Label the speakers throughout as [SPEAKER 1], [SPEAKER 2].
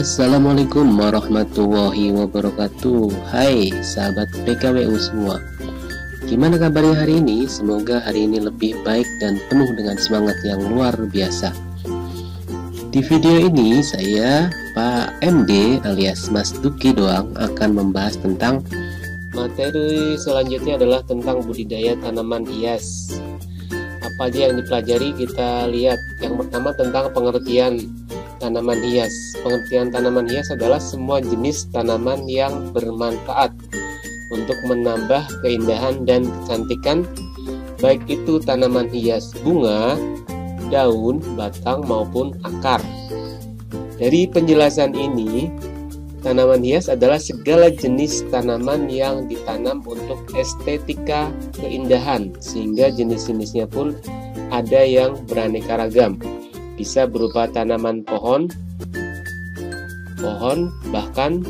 [SPEAKER 1] Assalamualaikum warahmatullahi wabarakatuh. Hai sahabat PKWU semua, gimana kabarnya hari ini? Semoga hari ini lebih baik dan penuh dengan semangat yang luar biasa. Di video ini saya, Pak MD alias Mas Duki Doang, akan membahas tentang materi selanjutnya adalah tentang budidaya tanaman hias. Apa aja yang dipelajari kita lihat. Yang pertama tentang pengertian tanaman hias. Pengertian tanaman hias adalah semua jenis tanaman yang bermanfaat untuk menambah keindahan dan kecantikan, baik itu tanaman hias bunga, daun, batang maupun akar. Dari penjelasan ini, tanaman hias adalah segala jenis tanaman yang ditanam untuk estetika keindahan, sehingga jenis-jenisnya pun ada yang beraneka ragam. Bisa berupa tanaman pohon, bahkan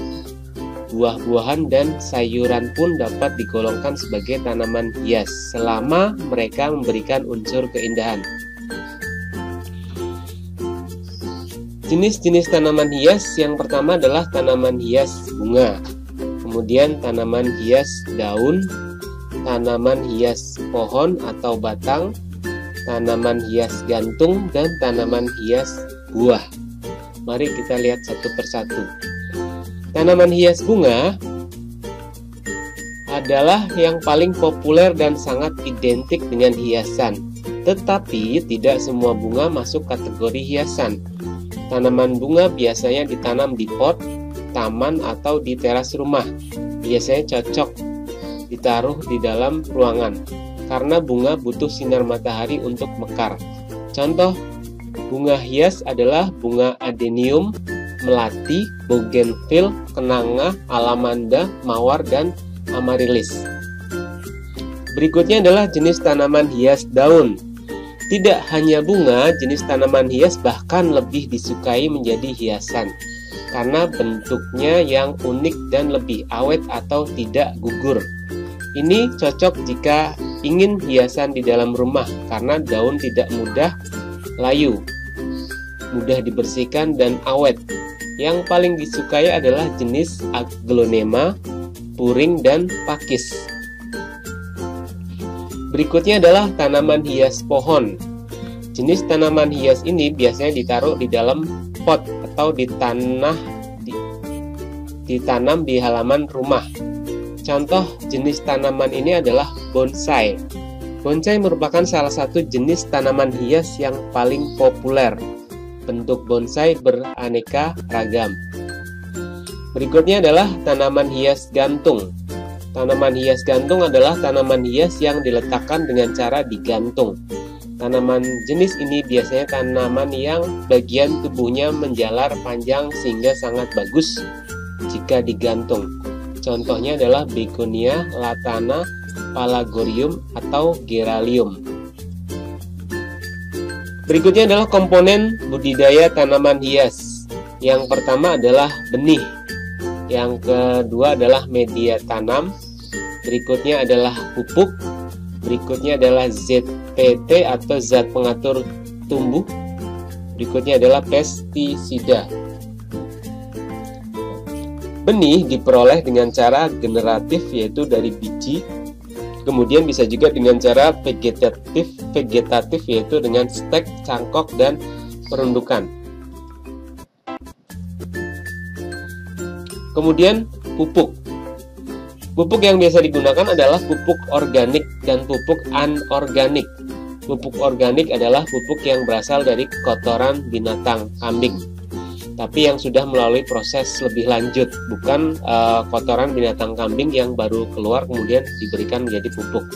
[SPEAKER 1] buah-buahan dan sayuran pun dapat digolongkan sebagai tanaman hias selama mereka memberikan unsur keindahan. Jenis-jenis tanaman hias yang pertama adalah tanaman hias bunga, kemudian tanaman hias daun, tanaman hias pohon atau batang, tanaman hias gantung, dan tanaman hias buah. Mari kita lihat satu persatu. Tanaman hias bunga adalah yang paling populer dan sangat identik dengan hiasan. Tetapi tidak semua bunga masuk kategori hiasan. Tanaman bunga biasanya ditanam di pot, taman, atau di teras rumah. Biasanya cocok ditaruh di dalam ruangan, karena bunga butuh sinar matahari untuk mekar. Contoh bunga hias adalah bunga adenium, melati, bougainville, kenanga, alamanda, mawar, dan amaryllis. Berikutnya adalah jenis tanaman hias daun. Tidak hanya bunga, jenis tanaman hias bahkan lebih disukai menjadi hiasan karena bentuknya yang unik dan lebih awet atau tidak gugur. Ini cocok jika ingin hiasan di dalam rumah karena daun tidak mudah layu, mudah dibersihkan, dan awet. Yang paling disukai adalah jenis aglonema, puring, dan pakis. Berikutnya adalah tanaman hias pohon. Jenis tanaman hias ini biasanya ditaruh di dalam pot atau ditanam di halaman rumah. Contoh jenis tanaman ini adalah bonsai. Bonsai merupakan salah satu jenis tanaman hias yang paling populer. Bentuk bonsai beraneka ragam. Berikutnya adalah tanaman hias gantung. Tanaman hias gantung adalah tanaman hias yang diletakkan dengan cara digantung. Tanaman jenis ini biasanya tanaman yang bagian tubuhnya menjalar panjang sehingga sangat bagus jika digantung. Contohnya adalah begonia, latana, palagorium, atau geranium. Berikutnya adalah komponen budidaya tanaman hias. Yang pertama adalah benih. Yang kedua adalah media tanam. Berikutnya adalah pupuk. Berikutnya adalah ZPT atau zat pengatur tumbuh. Berikutnya adalah pestisida. Benih diperoleh dengan cara generatif, yaitu dari biji. Kemudian bisa juga dengan cara vegetatif, yaitu dengan stek, cangkok, dan perundukan. Kemudian pupuk. Pupuk yang biasa digunakan adalah pupuk organik dan pupuk anorganik. Pupuk organik adalah pupuk yang berasal dari kotoran binatang kambing, tapi yang sudah melalui proses lebih lanjut, bukan kotoran binatang kambing yang baru keluar kemudian diberikan menjadi pupuk.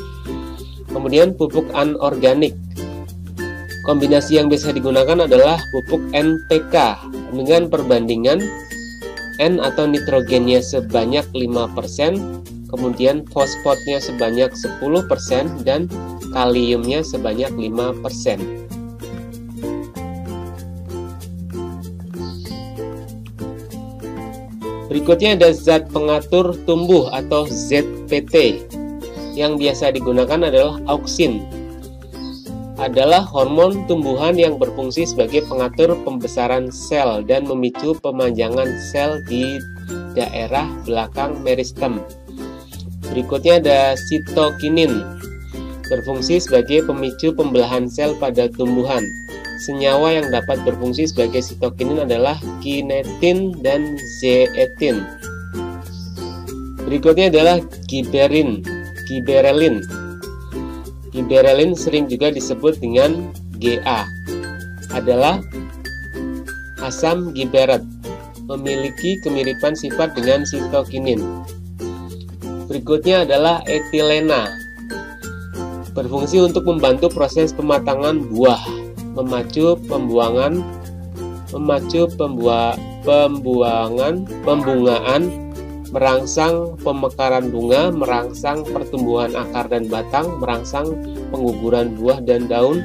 [SPEAKER 1] Kemudian pupuk anorganik. Kombinasi yang bisa digunakan adalah pupuk NPK dengan perbandingan N atau nitrogennya sebanyak 5%, kemudian fosfatnya sebanyak 10%, dan kaliumnya sebanyak 5%. Berikutnya ada zat pengatur tumbuh atau ZPT. Yang biasa digunakan adalah auksin. adalah hormon tumbuhan yang berfungsi sebagai pengatur pembesaran sel dan memicu pemanjangan sel di daerah belakang meristem. Berikutnya ada sitokinin, berfungsi sebagai pemicu pembelahan sel pada tumbuhan. Senyawa yang dapat berfungsi sebagai sitokinin adalah kinetin dan zeetin. Berikutnya adalah giberelin. Giberelin sering juga disebut dengan GA, adalah asam giberet, memiliki kemiripan sifat dengan sitokinin. Berikutnya adalah etilena, berfungsi untuk membantu proses pematangan buah, memacu pembungaan, merangsang pemekaran bunga, merangsang pertumbuhan akar dan batang, merangsang pengguguran buah dan daun,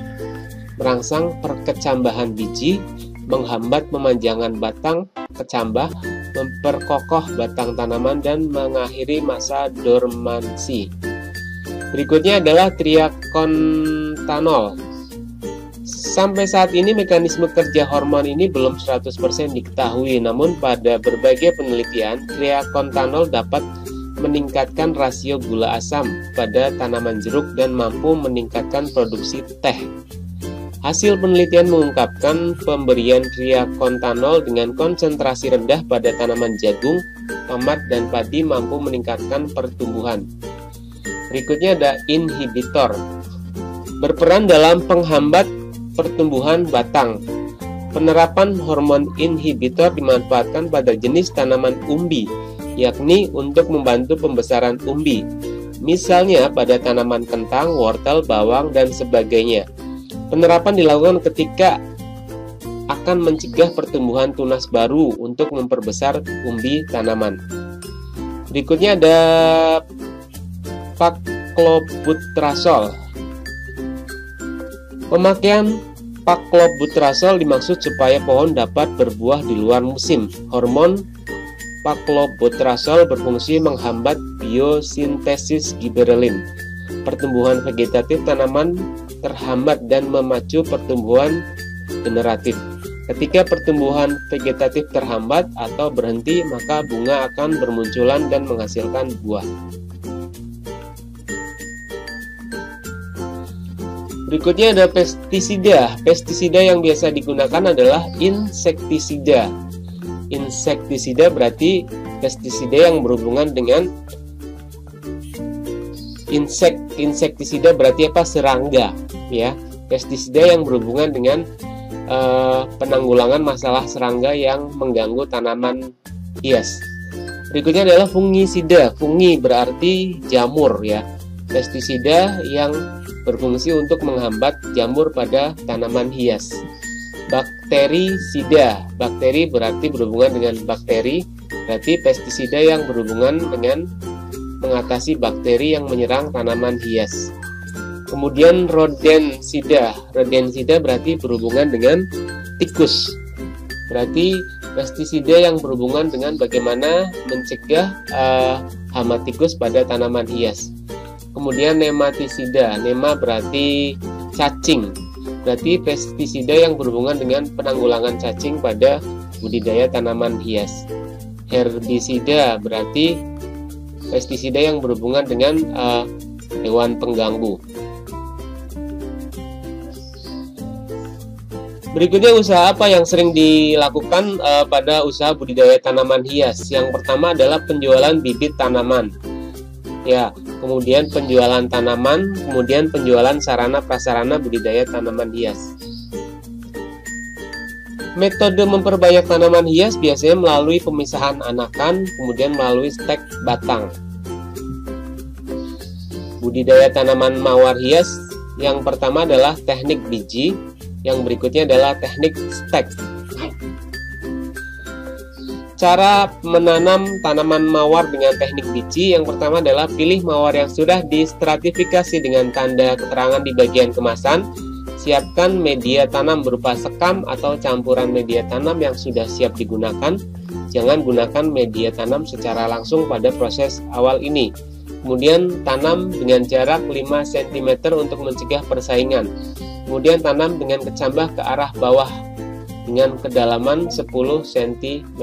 [SPEAKER 1] merangsang perkecambahan biji, menghambat pemanjangan batang kecambah, memperkokoh batang tanaman, dan mengakhiri masa dormansi. Berikutnya adalah triakontanol. Sampai saat ini mekanisme kerja hormon ini belum 100% diketahui, namun pada berbagai penelitian, triakontanol dapat meningkatkan rasio gula asam pada tanaman jeruk dan mampu meningkatkan produksi teh. Hasil penelitian mengungkapkan pemberian triakontanol dengan konsentrasi rendah pada tanaman jagung, tomat, dan padi mampu meningkatkan pertumbuhan. Berikutnya ada inhibitor, berperan dalam penghambat pertumbuhan batang. Penerapan hormon inhibitor dimanfaatkan pada jenis tanaman umbi, yakni untuk membantu pembesaran umbi, misalnya pada tanaman kentang, wortel, bawang, dan sebagainya. Penerapan dilakukan ketika akan mencegah pertumbuhan tunas baru untuk memperbesar umbi tanaman. Berikutnya ada paklobutrasol. Pemakaian paklobutrasol dimaksud supaya pohon dapat berbuah di luar musim. Hormon paklobutrasol berfungsi menghambat biosintesis giberelin. Pertumbuhan vegetatif tanaman terhambat dan memacu pertumbuhan generatif. Ketika pertumbuhan vegetatif terhambat atau berhenti, maka bunga akan bermunculan dan menghasilkan buah. Berikutnya ada pestisida. Pestisida yang biasa digunakan adalah insektisida. Insektisida berarti pestisida yang berhubungan dengan insektisida berarti apa? Serangga, ya. Pestisida yang berhubungan dengan penanggulangan masalah serangga yang mengganggu tanaman hias. Berikutnya adalah fungisida. Fungi berarti jamur, ya. Pestisida yang berfungsi untuk menghambat jamur pada tanaman hias. Bakterisida. Bakteri berarti berhubungan dengan bakteri, berarti pestisida yang berhubungan dengan mengatasi bakteri yang menyerang tanaman hias. Kemudian rodensida. Rodensida berarti berhubungan dengan tikus. Berarti pestisida yang berhubungan dengan bagaimana mencegah hama tikus pada tanaman hias. Kemudian nematisida. Nema berarti cacing. Berarti pestisida yang berhubungan dengan penanggulangan cacing pada budidaya tanaman hias. Herbisida berarti pestisida yang berhubungan dengan hewan pengganggu. Berikutnya usaha apa yang sering dilakukan pada usaha budidaya tanaman hias? Yang pertama adalah penjualan bibit tanaman. Ya, kemudian penjualan tanaman, kemudian penjualan sarana prasarana budidaya tanaman hias. Metode memperbanyak tanaman hias biasanya melalui pemisahan anakan, kemudian melalui stek batang. Budidaya tanaman mawar hias yang pertama adalah teknik biji, yang berikutnya adalah teknik stek. Cara menanam tanaman mawar dengan teknik biji yang pertama adalah pilih mawar yang sudah distratifikasi dengan tanda keterangan di bagian kemasan. Siapkan media tanam berupa sekam atau campuran media tanam yang sudah siap digunakan. Jangan gunakan media tanam secara langsung pada proses awal ini. Kemudian tanam dengan jarak 5 cm untuk mencegah persaingan. Kemudian tanam dengan kecambah ke arah bawah dengan kedalaman 10 cm.